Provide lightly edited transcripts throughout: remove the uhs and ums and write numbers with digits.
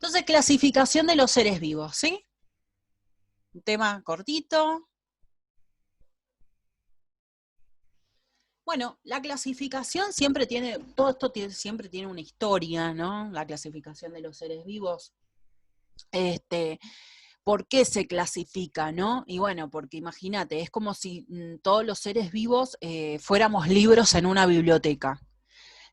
Entonces, clasificación de los seres vivos, ¿sí? Un tema cortito. Bueno, la clasificación siempre tiene, todo esto siempre tiene una historia, ¿no? La clasificación de los seres vivos. ¿Por qué se clasifica, no? Y bueno, porque imagínate, es como si todos los seres vivos fuéramos libros en una biblioteca.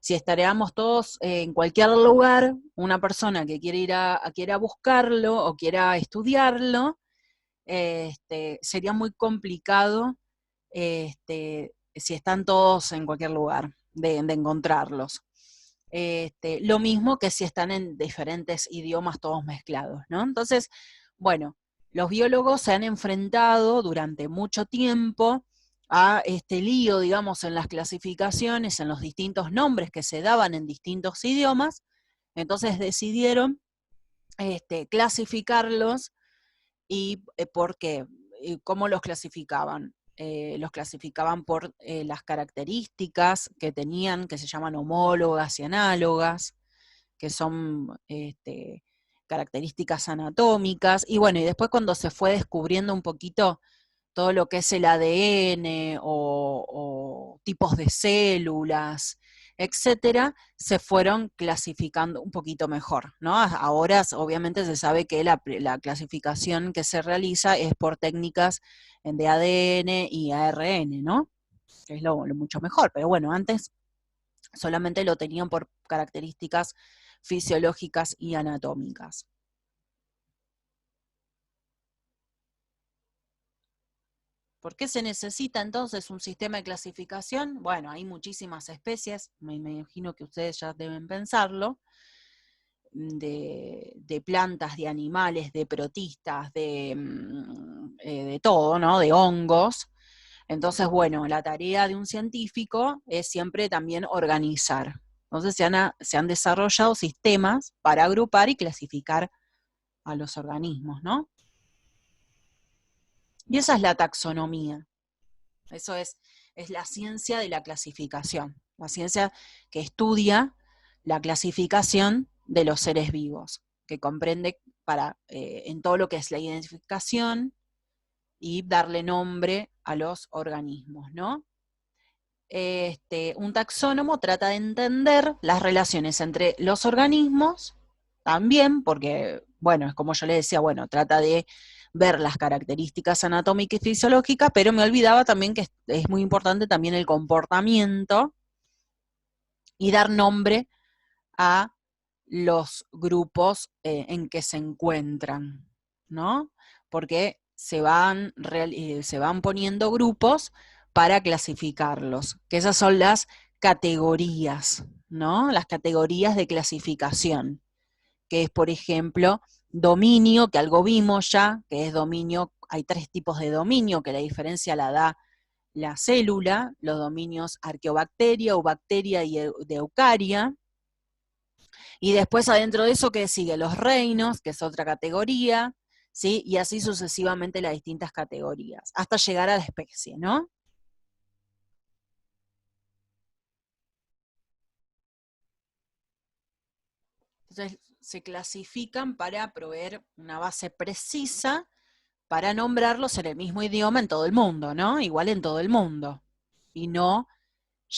Si estaríamos todos en cualquier lugar, una persona que quiera buscarlo o quiera estudiarlo, sería muy complicado si están todos en cualquier lugar de encontrarlos. Lo mismo que si están en diferentes idiomas todos mezclados, ¿no? Entonces, bueno, los biólogos se han enfrentado durante mucho tiempo a este lío, digamos, en las clasificaciones, en los distintos nombres que se daban en distintos idiomas, entonces decidieron clasificarlos. ¿Y por qué? ¿Cómo los clasificaban? Los clasificaban por las características que tenían, que se llaman homólogas y análogas, que son características anatómicas, y bueno, y después cuando se fue descubriendo un poquito todo lo que es el ADN o tipos de células, etcétera, se fueron clasificando un poquito mejor, ¿no? Ahora obviamente se sabe que la clasificación que se realiza es por técnicas de ADN y ARN, ¿no? Que es lo mucho mejor, pero bueno, antes solamente lo tenían por características fisiológicas y anatómicas. ¿Por qué se necesita entonces un sistema de clasificación? Bueno, hay muchísimas especies, me imagino que ustedes ya deben pensarlo, de plantas, de animales, de protistas, de todo, ¿no? De hongos. Entonces, bueno, la tarea de un científico es siempre también organizar. Entonces se han desarrollado sistemas para agrupar y clasificar a los organismos, ¿no? Y esa es la taxonomía. Eso es la ciencia de la clasificación, la ciencia que estudia la clasificación de los seres vivos, que comprende en todo lo que es la identificación y darle nombre a los organismos, ¿no? Un taxónomo trata de entender las relaciones entre los organismos, también, porque, bueno, es como yo le decía, bueno, trata de ver las características anatómicas y fisiológicas, pero me olvidaba también que es muy importante también el comportamiento y dar nombre a los grupos en que se encuentran, ¿no? Porque se van poniendo grupos para clasificarlos, que esas son las categorías, ¿no? Las categorías de clasificación, que es, por ejemplo, dominio, que algo vimos ya, que es dominio, hay 3 tipos de dominio, que la diferencia la da la célula, los dominios arqueobacteria, eubacteria y de eucaria, y después adentro de eso, ¿qué sigue? Los reinos, que es otra categoría, ¿sí? Y así sucesivamente las distintas categorías, hasta llegar a la especie, ¿no? Entonces se clasifican para proveer una base precisa para nombrarlos en el mismo idioma en todo el mundo, ¿no? Igual en todo el mundo. Y no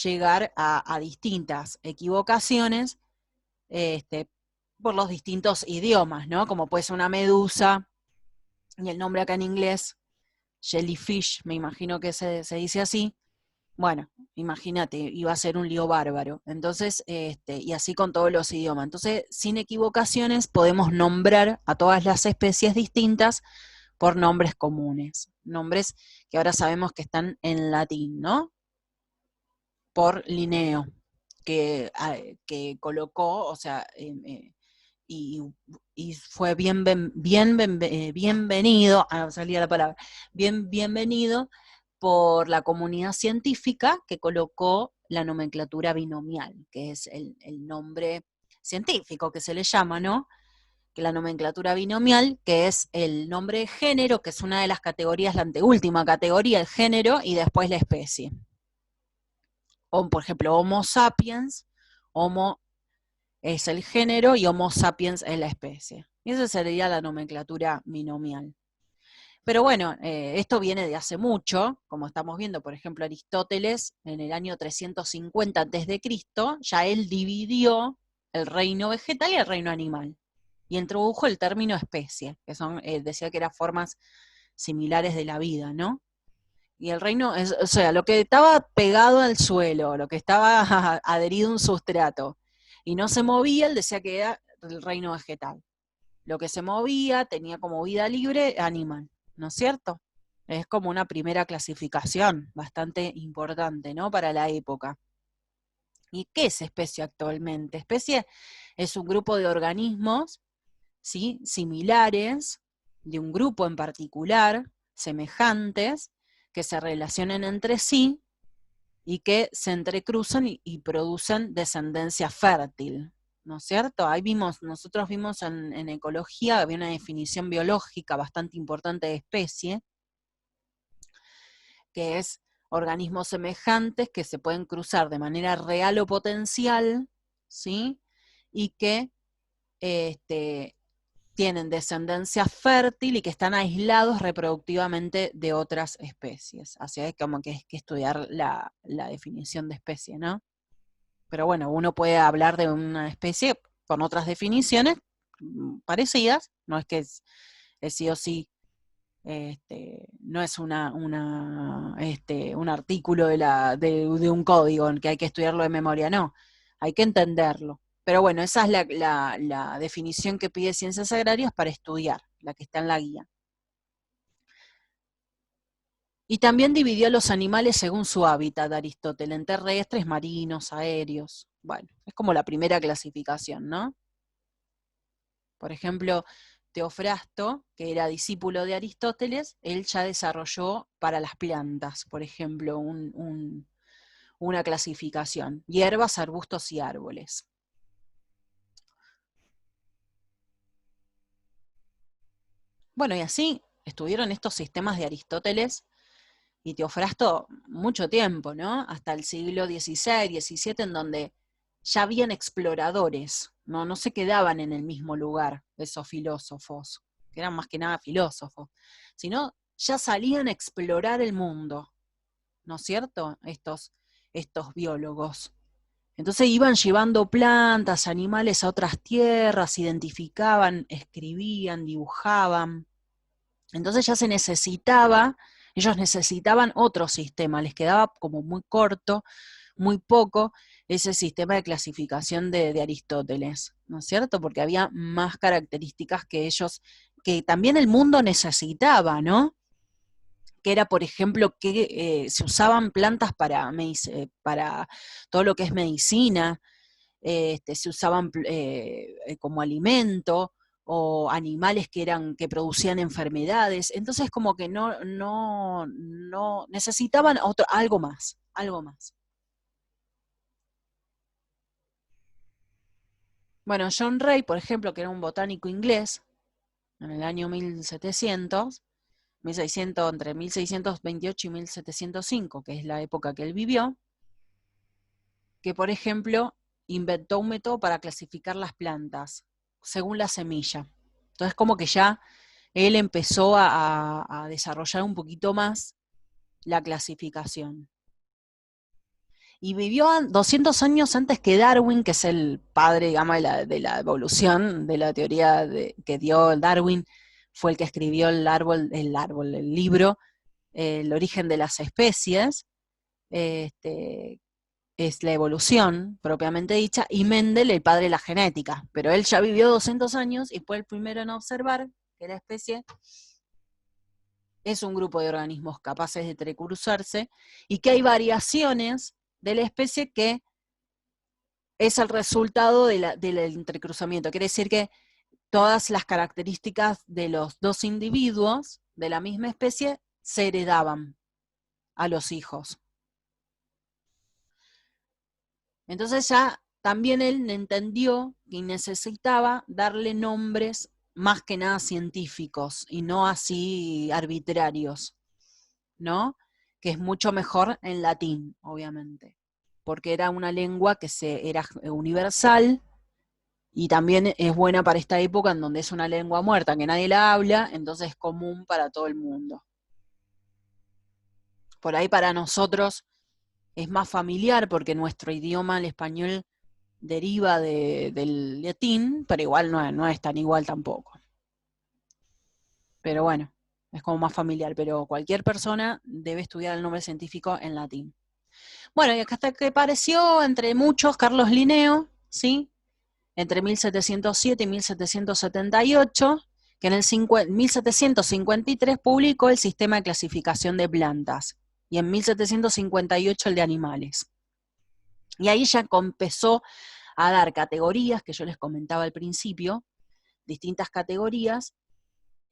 llegar a distintas equivocaciones por los distintos idiomas, ¿no? Como puede ser una medusa, y el nombre acá en inglés, jellyfish, me imagino que se dice así. Bueno, imagínate, iba a ser un lío bárbaro. Entonces, y así con todos los idiomas. Entonces, sin equivocaciones, podemos nombrar a todas las especies distintas por nombres comunes. Nombres que ahora sabemos que están en latín, ¿no? Por Linneo, que colocó, o sea, y, y fue bienvenido, salía la palabra, bienvenido por la comunidad científica que colocó la nomenclatura binomial, que es el nombre científico que se le llama, ¿no? Que la nomenclatura binomial, que es el nombre de género, que es una de las categorías, la anteúltima categoría, el género, y después la especie. O, por ejemplo, Homo sapiens, Homo es el género y Homo sapiens es la especie. Y esa sería la nomenclatura binomial. Pero bueno, esto viene de hace mucho, como estamos viendo, por ejemplo, Aristóteles en el año 350 a.C., ya él dividió el reino vegetal y el reino animal, y introdujo el término especie, que son, decía que eran formas similares de la vida, ¿no? Y el reino, o sea, lo que estaba pegado al suelo, lo que estaba adherido a un sustrato, y no se movía, él decía que era el reino vegetal. Lo que se movía, tenía como vida libre, animal, ¿no es cierto? Es como una primera clasificación bastante importante, ¿no? Para la época. ¿Y qué es especie actualmente? Especie es un grupo de organismos, ¿sí? Similares, de un grupo en particular, semejantes, que se relacionan entre sí y que se entrecruzan y producen descendencia fértil, ¿no es cierto? Ahí nosotros vimos en ecología, había una definición biológica bastante importante de especie, que es organismos semejantes que se pueden cruzar de manera real o potencial, ¿sí? Y que tienen descendencia fértil y que están aislados reproductivamente de otras especies. Así es como que hay que estudiar la definición de especie, ¿no? Pero bueno, uno puede hablar de una especie con otras definiciones parecidas, no es que es sí o sí, no es un artículo de un código en que hay que estudiarlo de memoria, no, hay que entenderlo. Pero bueno, esa es la definición que pide Ciencias Agrarias para estudiar, la que está en la guía. Y también dividió a los animales según su hábitat, Aristóteles, en terrestres, marinos, aéreos. Bueno, es como la primera clasificación, ¿no? Por ejemplo, Teofrasto, que era discípulo de Aristóteles, él ya desarrolló para las plantas, por ejemplo, una clasificación: hierbas, arbustos y árboles. Bueno, y así estuvieron estos sistemas de Aristóteles y Teofrasto mucho tiempo, ¿no? Hasta el siglo XVI, XVII, en donde ya habían exploradores, no se quedaban en el mismo lugar esos filósofos, que eran más que nada filósofos, sino ya salían a explorar el mundo, ¿no es cierto? Estos biólogos. Entonces iban llevando plantas, animales a otras tierras, identificaban, escribían, dibujaban. Entonces ya ellos necesitaban otro sistema, les quedaba como muy corto, muy poco, ese sistema de clasificación de Aristóteles, ¿no es cierto? Porque había más características que ellos, que también el mundo necesitaba, ¿no? Que era, por ejemplo, que se usaban plantas para todo lo que es medicina, se usaban como alimento, o animales que producían enfermedades. Entonces como que no necesitaban algo más, algo más. Bueno, John Ray, por ejemplo, que era un botánico inglés, en el año 1600, entre 1628 y 1705, que es la época que él vivió, que por ejemplo inventó un método para clasificar las plantas según la semilla. Entonces como que ya él empezó a desarrollar un poquito más la clasificación. Y vivió 200 años antes que Darwin, que es el padre, digamos, de la evolución, de la teoría que dio Darwin, fue el que escribió el libro, El origen de las especies, es la evolución propiamente dicha, y Mendel, el padre de la genética. Pero él ya vivió 200 años y fue el primero en observar que la especie es un grupo de organismos capaces de entrecruzarse y que hay variaciones de la especie que es el resultado del entrecruzamiento. Quiere decir que todas las características de los dos individuos de la misma especie se heredaban a los hijos. Entonces ya también él entendió que necesitaba darle nombres más que nada científicos y no así arbitrarios, ¿no? Que es mucho mejor en latín, obviamente, porque era una lengua que era universal, Y también es buena para esta época en donde es una lengua muerta, que nadie la habla, entonces es común para todo el mundo. Por ahí para nosotros es más familiar porque nuestro idioma, el español, deriva del latín, pero igual no es tan igual tampoco. Pero bueno, es como más familiar, pero cualquier persona debe estudiar el nombre científico en latín. Bueno, y hasta que apareció entre muchos Carlos Linneo, ¿sí? Entre 1707 y 1778, que en el 1753 publicó el sistema de clasificación de plantas, y en 1758 el de animales. Y ahí ya empezó a dar categorías, que yo les comentaba al principio, distintas categorías,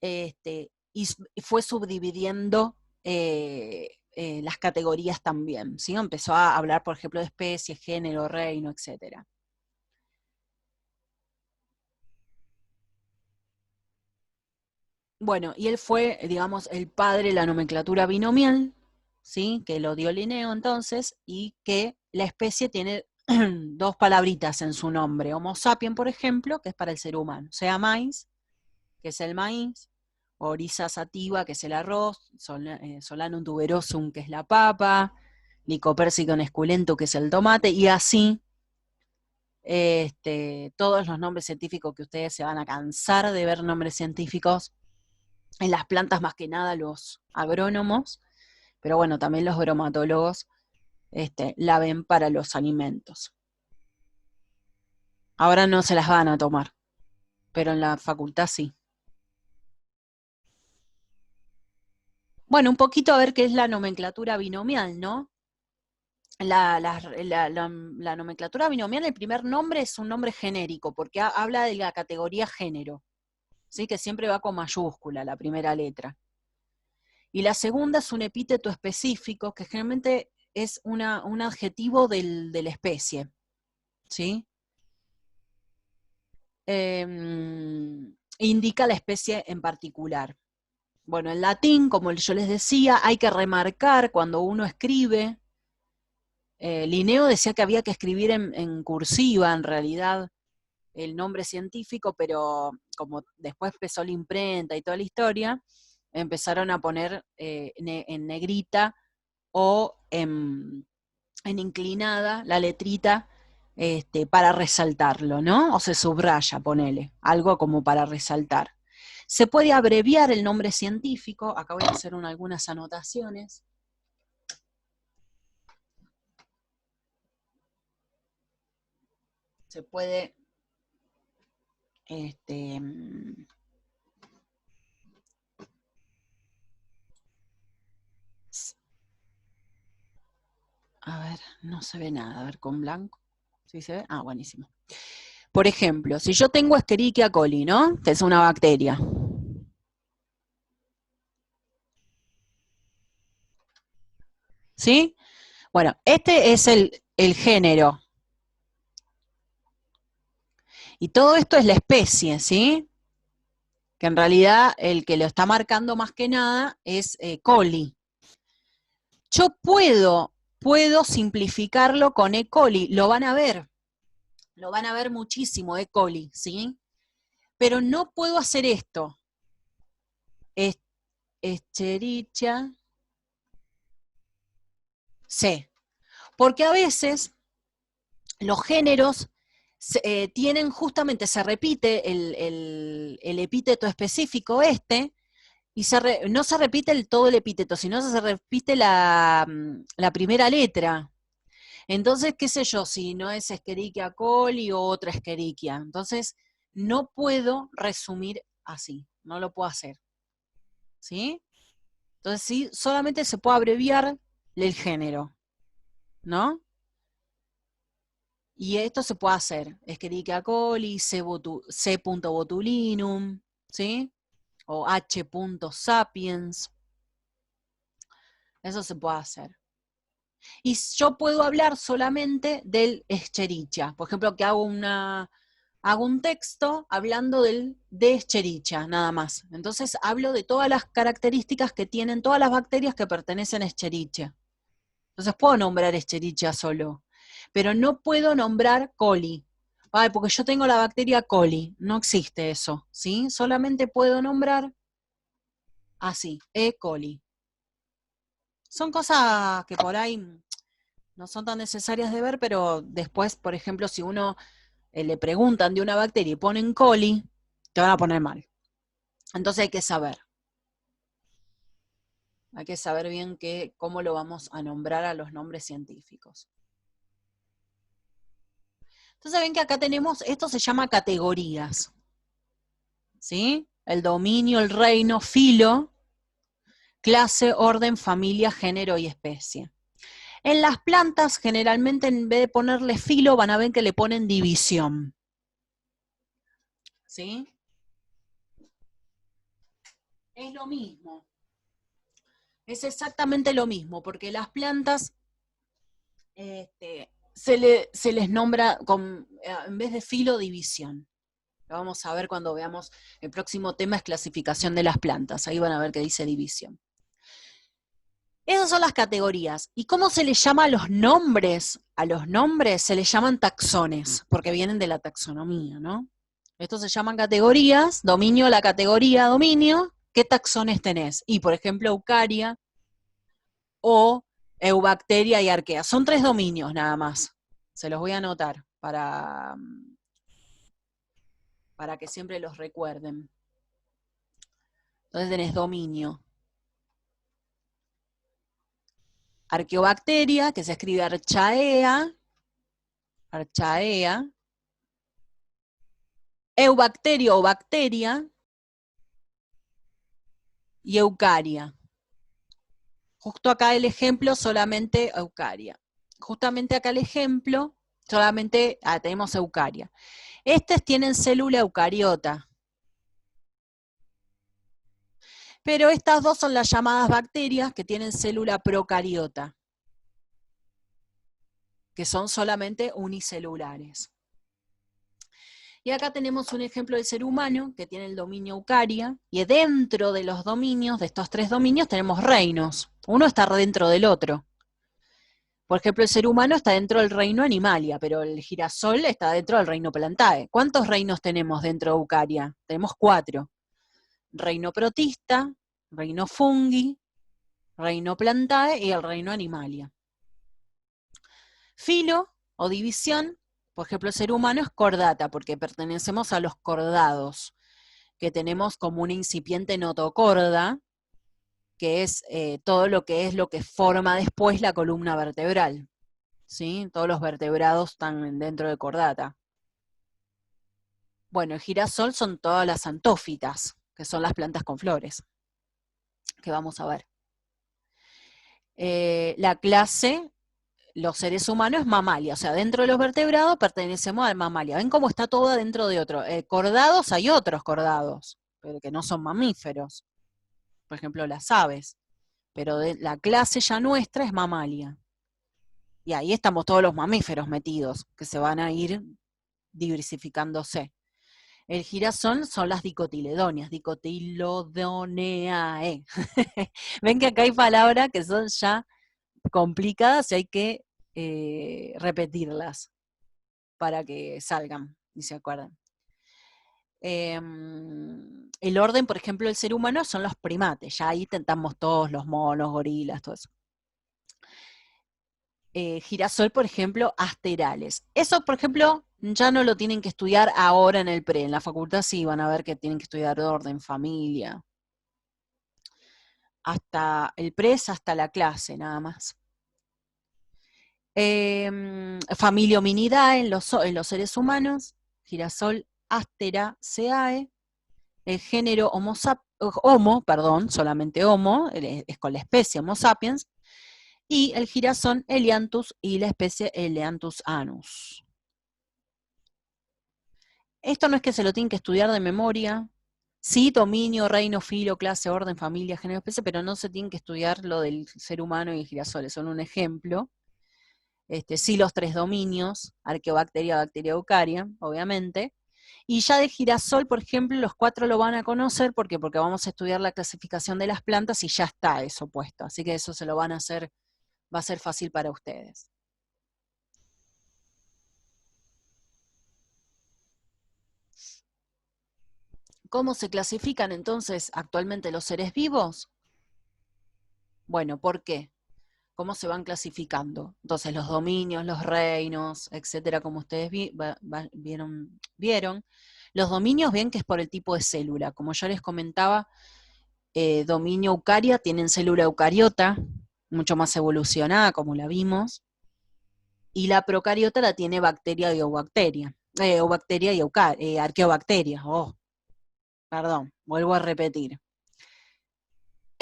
y fue subdividiendo las categorías también, ¿sí? Empezó a hablar, por ejemplo, de especie, género, reino, etc. Bueno, y él fue, digamos, el padre de la nomenclatura binomial, ¿sí? Que lo dio Linneo entonces, y que la especie tiene dos palabritas en su nombre. Homo sapien, por ejemplo, que es para el ser humano. Sea maíz, que es el maíz, Oryza sativa, que es el arroz, Solanum tuberosum, que es la papa, Lycopersicum esculento, que es el tomate, y así todos los nombres científicos que ustedes se van a cansar de ver nombres científicos en las plantas, más que nada los agrónomos, pero bueno, también los bromatólogos la ven para los alimentos. Ahora no se las van a tomar, pero en la facultad sí. Bueno, un poquito a ver qué es la nomenclatura binomial, ¿no? La nomenclatura binomial, el primer nombre es un nombre genérico, porque habla de la categoría género, ¿sí? Que siempre va con mayúscula, la primera letra. Y la segunda es un epíteto específico, que generalmente es un adjetivo de la especie, ¿sí? Indica la especie en particular. Bueno, en latín, como yo les decía, hay que remarcar cuando uno escribe. Linneo decía que había que escribir en cursiva, en realidad, el nombre científico, pero como después empezó la imprenta y toda la historia, empezaron a poner en negrita o en inclinada la letrita para resaltarlo, ¿no? O se subraya, ponele, algo como para resaltar. Se puede abreviar el nombre científico, acá voy a hacer algunas anotaciones. Se puede a ver, no se ve nada, a ver, con blanco, ¿sí se ve? Ah, buenísimo. Por ejemplo, si yo tengo Escherichia coli, ¿no? Que es una bacteria. ¿Sí? Bueno, este es el género. Y todo esto es la especie, ¿sí? Que en realidad el que lo está marcando más que nada es coli. Yo puedo simplificarlo con E. coli, lo van a ver muchísimo E. coli, ¿sí? Pero no puedo hacer esto. Escherichia C. Porque a veces los géneros tienen justamente, se repite el epíteto específico y no se repite todo el epíteto, sino se repite la primera letra. Entonces, qué sé yo, si no es Escherichia coli o otra Escherichia. Entonces, no puedo resumir así, no lo puedo hacer. ¿Sí? Entonces, sí, solamente se puede abreviar el género, ¿no? Y esto se puede hacer, Escherichia coli, C. botulinum, ¿sí? O H. sapiens. Eso se puede hacer. Y yo puedo hablar solamente del Escherichia. Por ejemplo, que hago un texto hablando de Escherichia, nada más. Entonces hablo de todas las características que tienen todas las bacterias que pertenecen a Escherichia. Entonces puedo nombrar Escherichia solo, pero no puedo nombrar coli, Ay, porque yo tengo la bacteria coli. No existe eso, ¿sí? Solamente puedo nombrar así, E. coli. Son cosas que por ahí no son tan necesarias de ver, pero después, por ejemplo, si uno le preguntan de una bacteria y ponen coli, te van a poner mal. Entonces hay que saber. Hay que saber bien cómo lo vamos a nombrar a los nombres científicos. Entonces ven que acá tenemos, esto se llama categorías. ¿Sí? El dominio, el reino, filo, clase, orden, familia, género y especie. En las plantas, generalmente, en vez de ponerle filo, van a ver que le ponen división. ¿Sí? Es lo mismo. Es exactamente lo mismo, porque las plantas se les nombra en vez de filo, división. Lo vamos a ver cuando veamos, el próximo tema es clasificación de las plantas. Ahí van a ver que dice división. Esas son las categorías. ¿Y cómo se les llama a los nombres? A los nombres se les llaman taxones, porque vienen de la taxonomía, ¿no? Estos se llaman categorías, dominio, la categoría, dominio. ¿Qué taxones tenés? Y, por ejemplo, Eucaria o Eubacteria y Arquea. Son 3 dominios nada más. Se los voy a anotar para que siempre los recuerden. Entonces tenés dominio. Arqueobacteria, que se escribe archaea, eubacterio o bacteria, y eucaria. Justo acá el ejemplo, solamente eucaria. Justamente acá el ejemplo, solamente tenemos eucaria. Estos tienen célula eucariota. Pero estas dos son las llamadas bacterias que tienen célula procariota, que son solamente unicelulares. Y acá tenemos un ejemplo del ser humano que tiene el dominio eucaria, y dentro de los dominios, de estos 3 dominios, tenemos reinos. Uno está dentro del otro. Por ejemplo, el ser humano está dentro del reino Animalia, pero el girasol está dentro del reino Plantae. ¿Cuántos reinos tenemos dentro de Eucaria? Tenemos 4. Reino protista, reino fungi, reino Plantae y el reino Animalia. Filo o división, por ejemplo, el ser humano es cordata, porque pertenecemos a los cordados, que tenemos como una incipiente notocorda, que es todo lo que forma después la columna vertebral. ¿Sí? Todos los vertebrados están dentro de cordata. Bueno, el girasol son todas las antófitas, que son las plantas con flores, que vamos a ver. La clase, los seres humanos, es mamalia, o sea, dentro de los vertebrados pertenecemos al mamalia. ¿Ven cómo está todo dentro de otro? Cordados, hay otros cordados, pero que no son mamíferos. Por ejemplo, las aves. Pero la clase ya nuestra es mamalia. Y ahí estamos todos los mamíferos metidos, que se van a ir diversificándose. El girasol son las dicotiledonias, dicotilodoneae. Ven que acá hay palabras que son ya complicadas y hay que repetirlas para que salgan y se acuerden. El orden, por ejemplo, del ser humano son los primates, ya ahí tentamos todos los monos, gorilas, todo eso. Girasol, por ejemplo, asterales. Eso, por ejemplo, ya no lo tienen que estudiar ahora en el pre. En la facultad sí van a ver que tienen que estudiar orden, familia. Hasta el pre es hasta la clase, nada más. Familia Hominidae en los seres humanos. Girasol Asteraceae. El género Homo, solamente Homo, es con la especie Homo sapiens. Y el girasol Elianthus y la especie Elianthus anus. Esto no es que se lo tienen que estudiar de memoria. Sí, dominio, reino, filo, clase, orden, familia, género, especie, pero no se tienen que estudiar lo del ser humano y el girasol, son un ejemplo. Sí, los 3 dominios, arqueobacteria, bacteria, eucaria, obviamente. Y ya de girasol, por ejemplo, los 4 lo van a conocer, porque vamos a estudiar la clasificación de las plantas y ya está eso puesto. Así que eso se lo van a hacer, va a ser fácil para ustedes. ¿Cómo se clasifican entonces actualmente los seres vivos? Bueno, ¿por qué? ¿Cómo se van clasificando? Entonces, los dominios, los reinos, etcétera, como ustedes vieron. Los dominios, ven que es por el tipo de célula. Como yo les comentaba, dominio eucaria tienen célula eucariota, mucho más evolucionada, como la vimos, y la procariota la tiene bacteria y eubacteria, y arqueobacteria. Oh, perdón, vuelvo a repetir.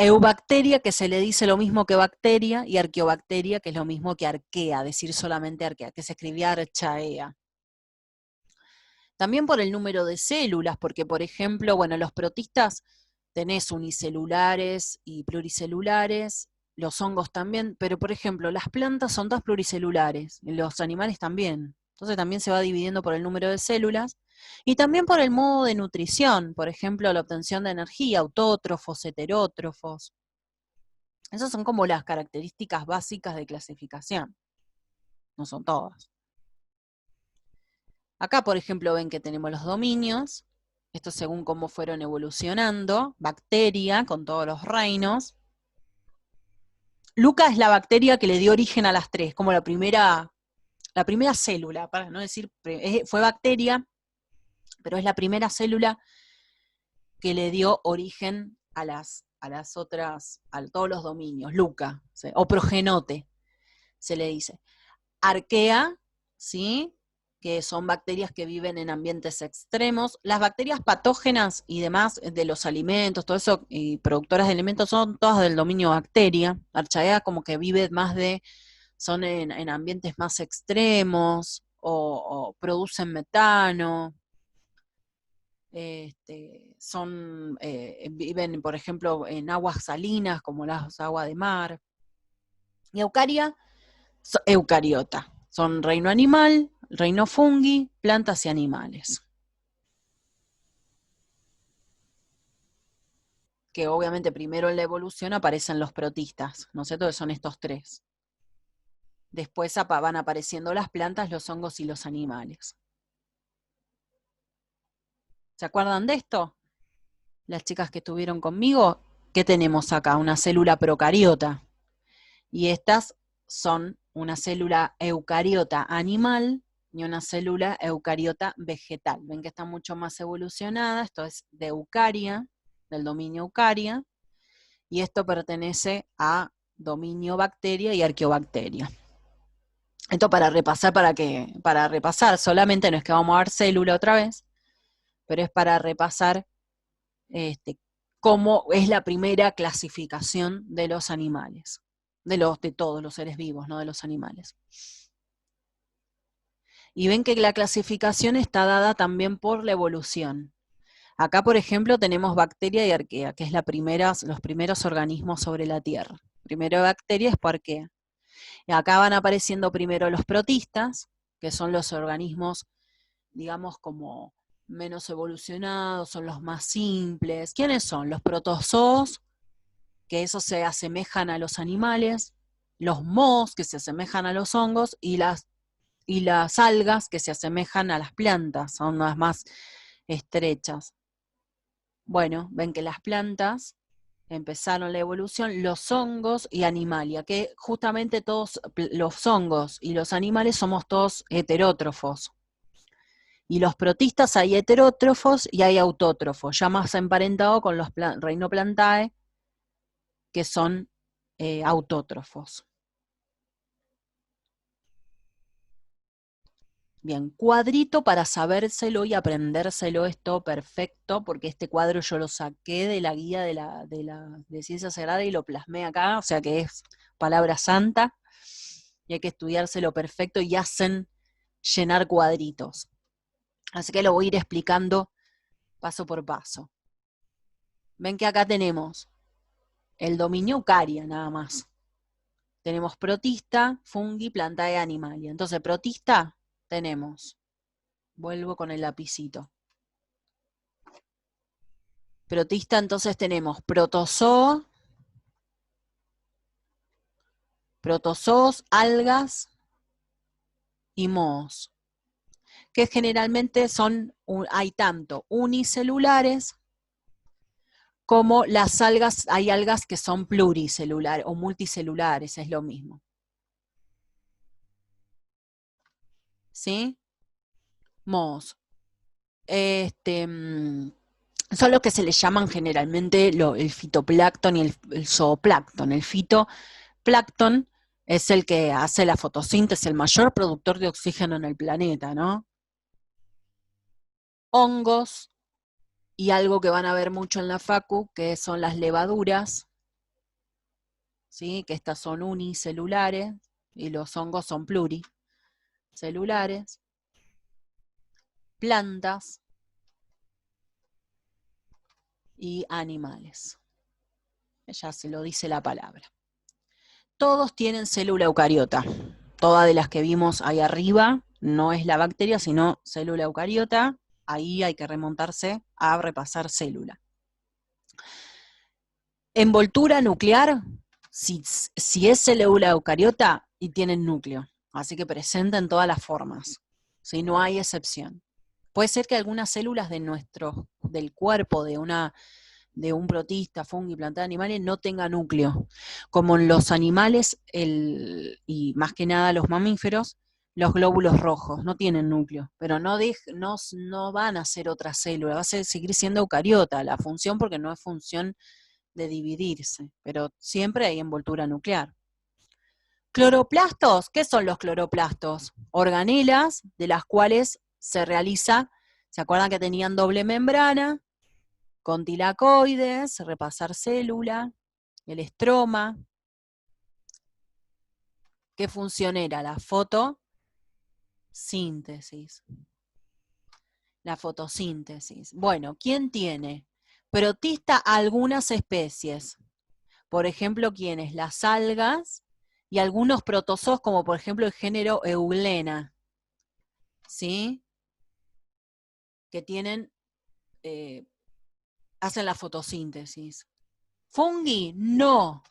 Eubacteria, que se le dice lo mismo que bacteria, y arqueobacteria, que es lo mismo que arquea, decir solamente arquea, que se escribía archaea. También por el número de células, porque por ejemplo, bueno, los protistas tenés unicelulares y pluricelulares, los hongos también, pero por ejemplo, las plantas son todas pluricelulares, los animales también. Entonces también se va dividiendo por el número de células, y también por el modo de nutrición, por ejemplo, la obtención de energía, autótrofos, heterótrofos. Esas son como las características básicas de clasificación. No son todas. Acá, por ejemplo, ven que tenemos los dominios, esto según cómo fueron evolucionando, bacteria con todos los reinos. Luca es la bacteria que le dio origen a las tres, como la primera célula, para no decir, fue bacteria, pero es la primera célula que le dio origen a las otras, a todos los dominios, Luca, o progenote, se le dice. Arquea, ¿sí? Que son bacterias que viven en ambientes extremos. Las bacterias patógenas y demás de los alimentos, todo eso, y productoras de alimentos, son todas del dominio bacteria. Archaea como que vive más son en ambientes más extremos, o producen metano, viven, por ejemplo, en aguas salinas, como las aguas de mar. Y eucaria, eucariota. Son reino animal, reino fungi, plantas y animales. Que obviamente primero en la evolución aparecen los protistas, ¿no es cierto? Que son estos tres. Después van apareciendo las plantas, los hongos y los animales. ¿Se acuerdan de esto? Las chicas que estuvieron conmigo, ¿qué tenemos acá? Una célula procariota. Y estas son una célula eucariota animal y una célula eucariota vegetal. Ven que está mucho más evolucionada, esto es de eucaria, del dominio eucaria, y esto pertenece a dominio bacteria y arqueobacteria. Esto para repasar, para repasar, solamente no es que vamos a ver célula otra vez, pero es para repasar cómo es la primera clasificación de los animales, de todos los seres vivos, no de los animales. Y ven que la clasificación está dada también por la evolución. Acá, por ejemplo, tenemos bacteria y arquea, que es los primeros organismos sobre la Tierra. Primero bacteria, después arquea. Y acá van apareciendo primero los protistas, que son los organismos, digamos, como menos evolucionados, son los más simples. ¿Quiénes son? Los protozoos, que esos se asemejan a los animales, los mohos, que se asemejan a los hongos, y las algas, que se asemejan a las plantas, son las más estrechas. Bueno, ven que las plantas empezaron la evolución, los hongos y animalia, que justamente todos los hongos y los animales somos todos heterótrofos. Y los protistas hay heterótrofos y hay autótrofos, ya más emparentado con los reino plantae, que son autótrofos. Bien, cuadrito para sabérselo y aprendérselo, esto perfecto, porque este cuadro yo lo saqué de la guía de Ciencia Sagrada y lo plasmé acá, o sea que es palabra santa, y hay que estudiárselo perfecto y hacen llenar cuadritos. Así que lo voy a ir explicando paso por paso. Ven que acá tenemos el dominio eucaria nada más. Tenemos protista, fungi, plantae, animalia. Entonces, protista tenemos, vuelvo con el lapicito. Protista, entonces tenemos protozoos, algas y mohos, que generalmente hay tanto unicelulares como las algas, hay algas que son pluricelulares o multicelulares, es lo mismo. ¿Sí? Mos. Son los que se les llaman generalmente el fitoplancton y el zooplancton. El fitoplancton es el que hace la fotosíntesis, el mayor productor de oxígeno en el planeta, ¿no? Hongos, y algo que van a ver mucho en la facu, que son las levaduras, ¿sí? Que estas son unicelulares, y los hongos son pluricelulares. Plantas y animales. Ya se lo dice la palabra. Todos tienen célula eucariota. Todas de las que vimos ahí arriba no es la bacteria, sino célula eucariota. Ahí hay que remontarse a repasar célula. Envoltura nuclear, si es célula eucariota, y tienen núcleo. Así que presenta en todas las formas. ¿Sí? No hay excepción. Puede ser que algunas células del cuerpo de un protista, fungi, planta, animales, no tenga núcleo. Como en los animales, y más que nada los mamíferos, los glóbulos rojos no tienen núcleo, pero no van a ser otra célula, va a seguir siendo eucariota la función, porque no es función de dividirse, pero siempre hay envoltura nuclear. Cloroplastos, ¿qué son los cloroplastos? Organelas de las cuales se realiza, ¿se acuerdan que tenían doble membrana? Con tilacoides, repasar célula, el estroma. ¿Qué función era? La fotosíntesis. La fotosíntesis. Bueno, ¿quién tiene? Protista algunas especies. Por ejemplo, ¿quiénes? Las algas y algunos protozoos, como por ejemplo el género Euglena. ¿Sí? Que tienen, hacen la fotosíntesis. Fungi, no.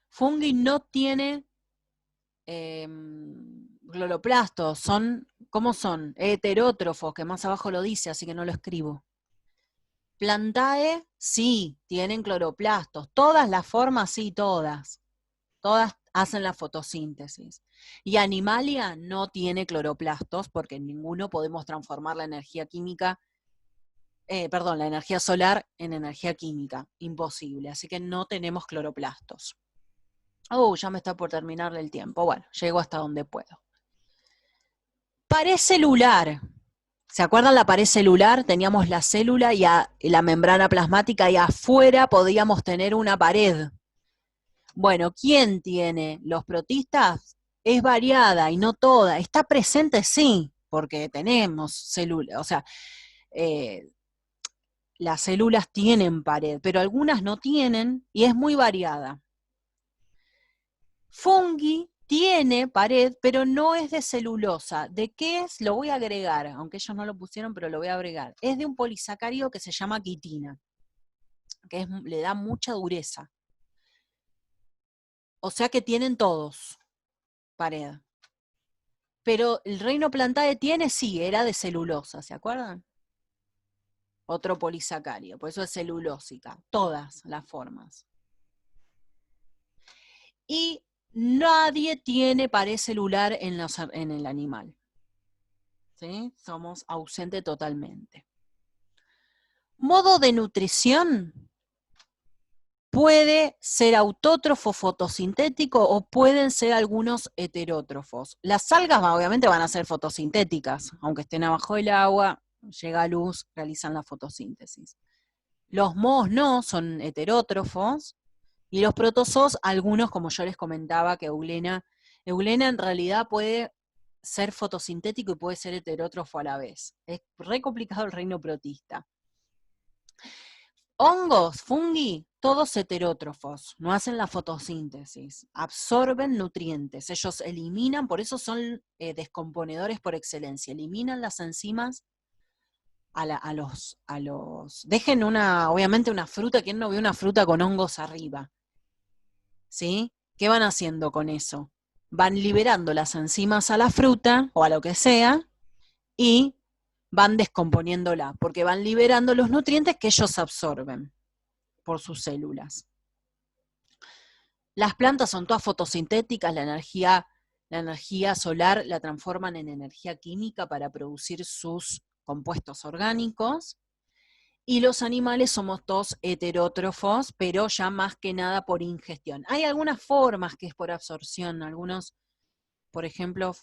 Fungi no tiene cloroplastos, ¿cómo son? Heterótrofos, que más abajo lo dice, así que no lo escribo. Plantae, sí, tienen cloroplastos. Todas las formas, sí, todas. Todas hacen la fotosíntesis. Y Animalia no tiene cloroplastos, porque en ninguno podemos transformar la energía química, la energía solar en energía química. Imposible, así que no tenemos cloroplastos. Ya me está por terminar el tiempo. Bueno, llego hasta donde puedo. Pared celular. ¿Se acuerdan la pared celular? Teníamos la célula y la membrana plasmática, y afuera podíamos tener una pared. Bueno, ¿quién tiene? Los protistas. Es variada y no toda. Está presente, sí, porque tenemos células. O sea, las células tienen pared, pero algunas no tienen y es muy variada. Fungi tiene pared, pero no es de celulosa. ¿De qué es? Lo voy a agregar, aunque ellos no lo pusieron, pero lo voy a agregar. Es de un polisacárido que se llama quitina, que le da mucha dureza. O sea que tienen todos pared. Pero el reino Plantae tiene, sí, era de celulosa, ¿se acuerdan? Otro polisacárido, por eso es celulósica, todas las formas. Y nadie tiene pared celular en el animal. ¿Sí? Somos ausentes totalmente. Modo de nutrición puede ser autótrofo fotosintético o pueden ser algunos heterótrofos. Las algas obviamente van a ser fotosintéticas, aunque estén abajo del agua, llega luz, realizan la fotosíntesis. Los mohos no, son heterótrofos, y los protozoos, algunos, como yo les comentaba, que Euglena en realidad puede ser fotosintético y puede ser heterótrofo a la vez. Es re complicado el reino protista. Hongos, fungi, todos heterótrofos, no hacen la fotosíntesis, absorben nutrientes, ellos eliminan, por eso son descomponedores por excelencia, eliminan las enzimas dejen obviamente una fruta, ¿quién no ve una fruta con hongos arriba? ¿Sí? ¿Qué van haciendo con eso? Van liberando las enzimas a la fruta, o a lo que sea, y van descomponiéndola, porque van liberando los nutrientes que ellos absorben por sus células. Las plantas son todas fotosintéticas, la energía solar la transforman en energía química para producir sus compuestos orgánicos, y los animales somos todos heterótrofos, pero ya más que nada por ingestión. Hay algunas formas que es por absorción, algunos, por ejemplo,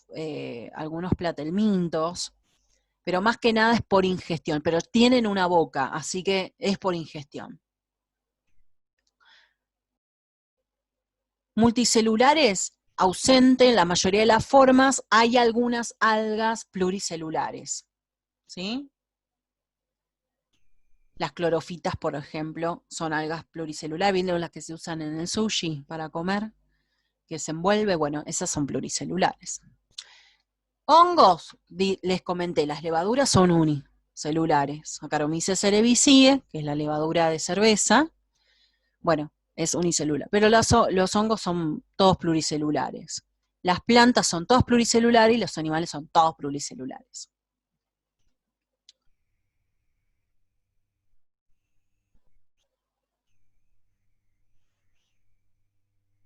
algunos platelmintos, pero más que nada es por ingestión, pero tienen una boca, así que es por ingestión. Multicelulares, ausente en la mayoría de las formas, hay algunas algas pluricelulares, ¿sí? Las clorofitas, por ejemplo, son algas pluricelulares, ¿vieron las que se usan en el sushi para comer? Que se envuelve, bueno, esas son pluricelulares. Hongos, les comenté, las levaduras son unicelulares. Saccharomyces cerevisiae, que es la levadura de cerveza, bueno, es unicelular. Pero los hongos son todos pluricelulares. Las plantas son todas pluricelulares y los animales son todos pluricelulares.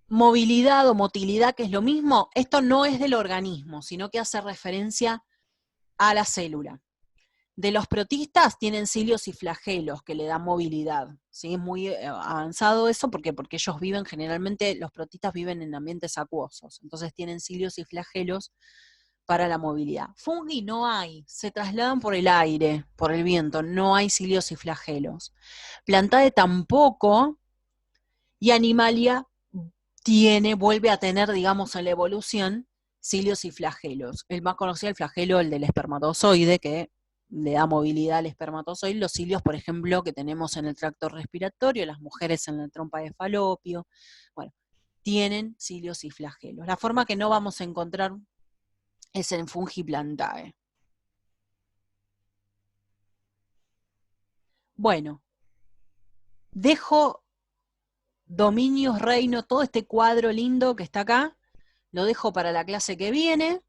Movilidad o motilidad, que es lo mismo, esto no es del organismo, sino que hace referencia a la célula. De los protistas tienen cilios y flagelos que le dan movilidad. ¿Sí? Es muy avanzado eso porque ellos viven, generalmente los protistas viven en ambientes acuosos, entonces tienen cilios y flagelos para la movilidad. Fungi no hay, se trasladan por el aire, por el viento, no hay cilios y flagelos. Plantae tampoco, y Animalia vuelve a tener, digamos, en la evolución, cilios y flagelos. El más conocido es el flagelo, el del espermatozoide, que le da movilidad al espermatozoide. Los cilios, por ejemplo, que tenemos en el tracto respiratorio, las mujeres en la trompa de falopio, bueno, tienen cilios y flagelos. La forma que no vamos a encontrar es en Fungiplantae. Bueno, dejo dominios, reino, todo este cuadro lindo que está acá, lo dejo para la clase que viene,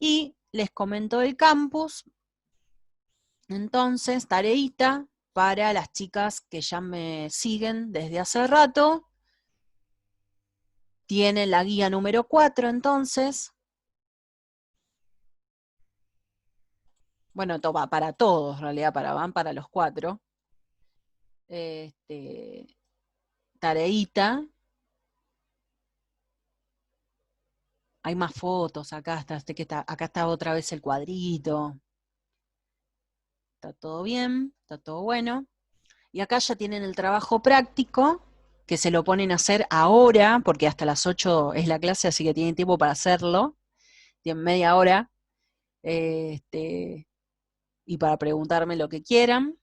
y les comento el campus. Entonces, tareita para las chicas que ya me siguen desde hace rato. Tienen la guía número 4, entonces. Bueno, va para todos, en realidad, van para los 4. Tareita. Hay más fotos, acá acá está otra vez el cuadrito. Está todo bien, está todo bueno. Y acá ya tienen el trabajo práctico, que se lo ponen a hacer ahora, porque hasta las 8 es la clase, así que tienen tiempo para hacerlo. Tienen media hora. Y para preguntarme lo que quieran.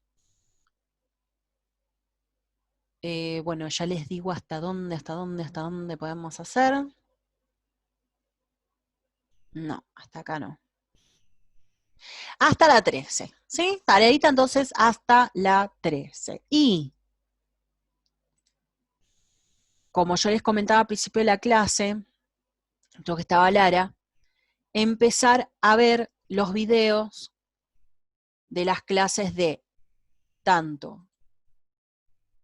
Bueno, ya les digo hasta dónde podemos hacer. No, hasta acá no. Hasta la 13, ¿sí? Tareita entonces hasta la 13. Y, como yo les comentaba al principio de la clase, yo que estaba Lara, empezar a ver los videos de las clases de tanto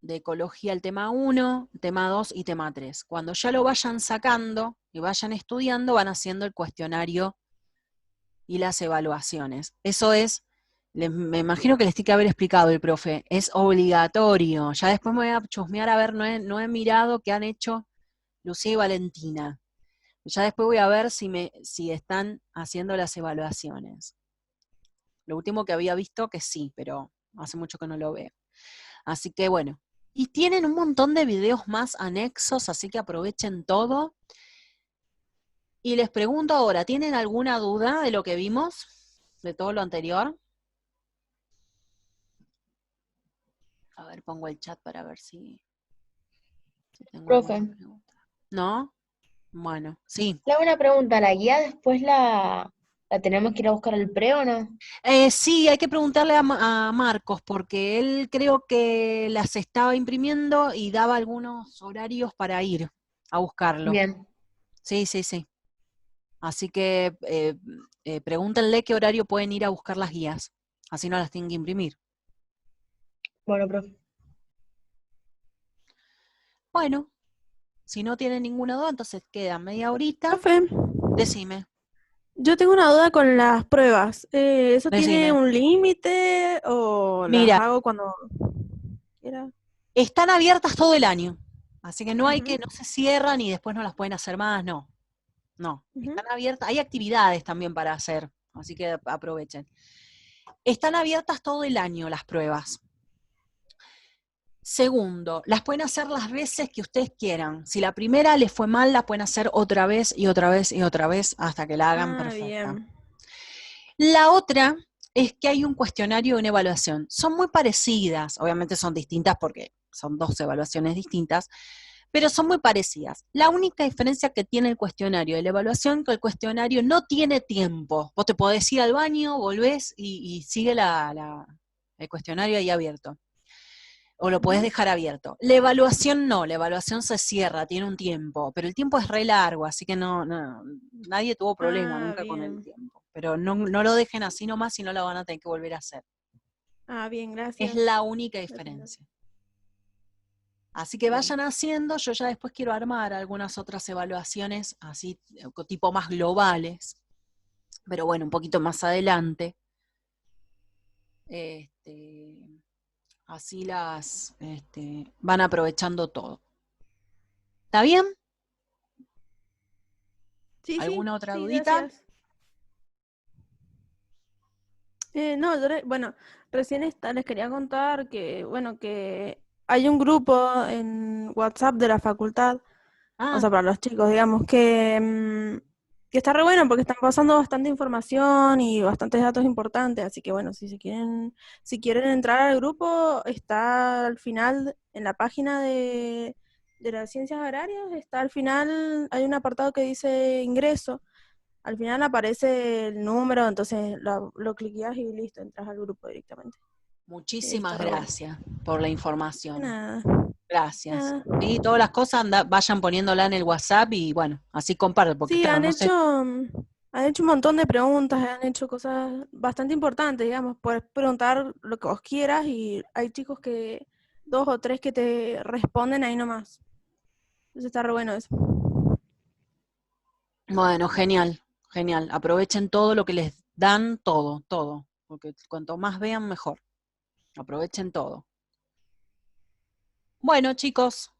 de ecología el tema 1, tema 2 y tema 3. Cuando ya lo vayan sacando y vayan estudiando, van haciendo el cuestionario y las evaluaciones. Eso es, me imagino que les tiene que haber explicado el profe, es obligatorio. Ya después me voy a chusmear a ver, no he mirado qué han hecho Lucía y Valentina. Ya después voy a ver si están haciendo las evaluaciones. Lo último que había visto que sí, pero hace mucho que no lo veo. Así que bueno, y tienen un montón de videos más anexos, así que aprovechen todo. Y les pregunto ahora, ¿tienen alguna duda de lo que vimos? De todo lo anterior. A ver, pongo el chat para ver si tengo Profe, alguna pregunta. ¿No? Bueno, sí. le hago una pregunta, ¿la guía después la tenemos que ir a buscar al pre o no? Sí, hay que preguntarle a Marcos, porque él creo que las estaba imprimiendo y daba algunos horarios para ir a buscarlo. Bien. Sí, sí, sí. Así que pregúntenle qué horario pueden ir a buscar las guías, así no las tienen que imprimir. Bueno, profe. Bueno, si no tienen ninguna duda, entonces queda media horita. Profe, Decime, yo tengo una duda con las pruebas. ¿Eso tiene decime. un límite o las Mira, hago cuando quiera? están abiertas todo el año, así que no hay que, Ujú, no se cierran y después no las pueden hacer más, no. No, ujú. están abiertas, hay actividades también para hacer, así que aprovechen. Están abiertas todo el año las pruebas. Segundo, las pueden hacer las veces que ustedes quieran. Si la primera les fue mal, la pueden hacer otra vez y otra vez y otra vez hasta que la hagan perfecta. Bien. La otra es que hay un cuestionario y una evaluación. Son muy parecidas, obviamente son distintas porque son dos evaluaciones distintas, pero son muy parecidas. La única diferencia que tiene el cuestionario y la evaluación es que el cuestionario no tiene tiempo. Vos te podés ir al baño, volvés y sigue el cuestionario ahí abierto. O lo podés Ujú. dejar abierto. La evaluación no, la evaluación se cierra, tiene un tiempo, pero el tiempo es re largo, así que nadie tuvo problema nunca con el Bien. tiempo. Pero no lo dejen así nomás, si no lo van a tener que volver a hacer. Bien, Es gracias. la única Gracias, gracias. diferencia. Así que Bien. vayan haciendo, yo ya después quiero armar algunas otras evaluaciones, así tipo más globales, pero bueno, un poquito más adelante. Así van aprovechando todo. ¿Está bien? Sí, sí, ¿Alguna otra sí, dudita? gracias. No, bueno, recién les quería contar que, bueno, que hay un grupo en WhatsApp de la facultad, o Ah, sea, para los chicos, digamos, que está re bueno porque están pasando bastante información y bastantes datos importantes, así que bueno, si quieren entrar al grupo, está al final, en la página de las ciencias agrarias, está al final, hay un apartado que dice ingreso. Al final aparece el número, entonces lo cliqueas y listo, entras al grupo directamente. Está muchísimas re bueno. gracias por la información. Nada, Gracias. nada. Sí, todas las cosas vayan poniéndola en el WhatsApp y bueno, así comparto, porque Sí, claro, no sé. han hecho un montón de preguntas, han hecho cosas bastante importantes, digamos. Puedes preguntar lo que vos quieras y hay chicos que, dos o tres que te responden ahí nomás. Entonces está re bueno eso. Bueno, genial, genial. Aprovechen todo lo que les dan, todo, porque cuanto más vean, mejor. Aprovechen todo. Bueno, chicos,